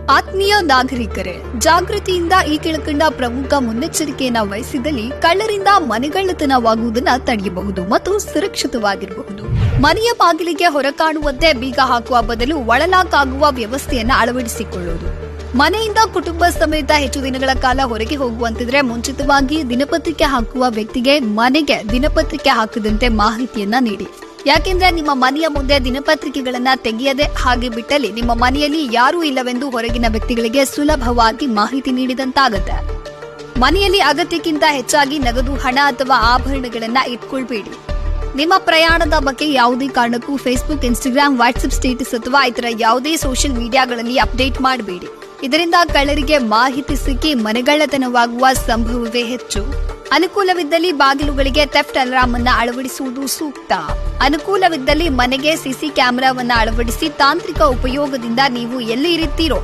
ಆತ್ಮೀಯ ನಾಗರಿಕರೇ, ಜಾಗೃತಿಯಿಂದ ಈ ಕೆಳಕಂಡ ಪ್ರಮುಖ ಮುನ್ನೆಚ್ಚರಿಕೆಯನ್ನ ವಹಿಸಿದಲ್ಲಿ ಕಳ್ಳರಿಂದ ಮನೆಗಳ್ಳತನವಾಗುವುದನ್ನ ತಡೆಯಬಹುದು ಮತ್ತು ಸುರಕ್ಷಿತವಾಗಿರಬಹುದು. ಮನೆಯ ಬಾಗಿಲಿಗೆ ಹೊರಕಾಣುವಂತೆ ಬೀಗ ಹಾಕುವ ಬದಲು ಒಳಲಾಕ್ ಆಗುವ ವ್ಯವಸ್ಥೆಯನ್ನ ಅಳವಡಿಸಿಕೊಳ್ಳುವುದು. ಮನೆಯಿಂದ ಕುಟುಂಬ ಸಮೇತ ಹೆಚ್ಚು ದಿನಗಳ ಕಾಲ ಹೊರಗೆ ಹೋಗುವಂತಿದ್ರೆ ಮುಂಚಿತವಾಗಿ ದಿನಪತ್ರಿಕೆ ಹಾಕುವ ವ್ಯಕ್ತಿಗೆ ಮನೆಗೆ ದಿನಪತ್ರಿಕೆ ಹಾಕದಂತೆ ಮಾಹಿತಿಯನ್ನ ನೀಡಿ. ಯಾಕೆಂದ್ರೆ ನಿಮ್ಮ ಮನೆಯ ಮುಂದೆ ದಿನಪತ್ರಿಕೆಗಳನ್ನ ತೆಗೆಯದೆ ಹಾಗೆ ಬಿಟ್ಟಲ್ಲಿ ನಿಮ್ಮ ಮನೆಯಲ್ಲಿ ಯಾರೂ ಇಲ್ಲವೆಂದು ಹೊರಗಿನ ವ್ಯಕ್ತಿಗಳಿಗೆ ಸುಲಭವಾಗಿ ಮಾಹಿತಿ ನೀಡಿದಂತಾಗುತ್ತೆ. ಮನೆಯಲ್ಲಿ ಅಗತ್ಯಕ್ಕಿಂತ ಹೆಚ್ಚಾಗಿ ನಗದು, ಹಣ ಅಥವಾ ಆಭರಣಗಳನ್ನ ಇಟ್ಕೊಳ್ಬೇಡಿ. ನಿಮ್ಮ ಪ್ರಯಾಣದ ಬಗ್ಗೆ ಯಾವುದೇ ಕಾರಣಕ್ಕೂ ಫೇಸ್ಬುಕ್, ಇನ್ಸ್ಟಾಗ್ರಾಮ್, ವಾಟ್ಸ್ಆಪ್ ಸ್ಟೇಟಸ್ ಅಥವಾ ಇತರ ಯಾವುದೇ ಸೋಷಿಯಲ್ ಮೀಡಿಯಾಗಳಲ್ಲಿ ಅಪ್ಡೇಟ್ ಮಾಡಬೇಡಿ. ಇದರಿಂದ ಕಳ್ಳರಿಗೆ ಮಾಹಿತಿ ಸಿಕ್ಕಿ ಮನೆಗಳ್ಳತನವಾಗುವ ಸಂಭವವೇ ಹೆಚ್ಚು. ಅನುಕೂಲವಿದ್ದಲ್ಲಿ ಬಾಗಿಲುಗಳಿಗೆ ಥೆಫ್ಟ್ ಅಲಾರ್ಮ್ ಅನ್ನು ಅಳವಡಿಸುವುದು ಸೂಕ್ತ. ಅನುಕೂಲವಿದ್ದಲ್ಲಿ ಮನೆಗೆ ಸಿಸಿ ಕ್ಯಾಮೆರಾವನ್ನು ಅಳವಡಿಸಿ ತಾಂತ್ರಿಕ ಉಪಯೋಗದಿಂದ ನೀವು ಎಲ್ಲಿ ಇರುತ್ತೀರೋ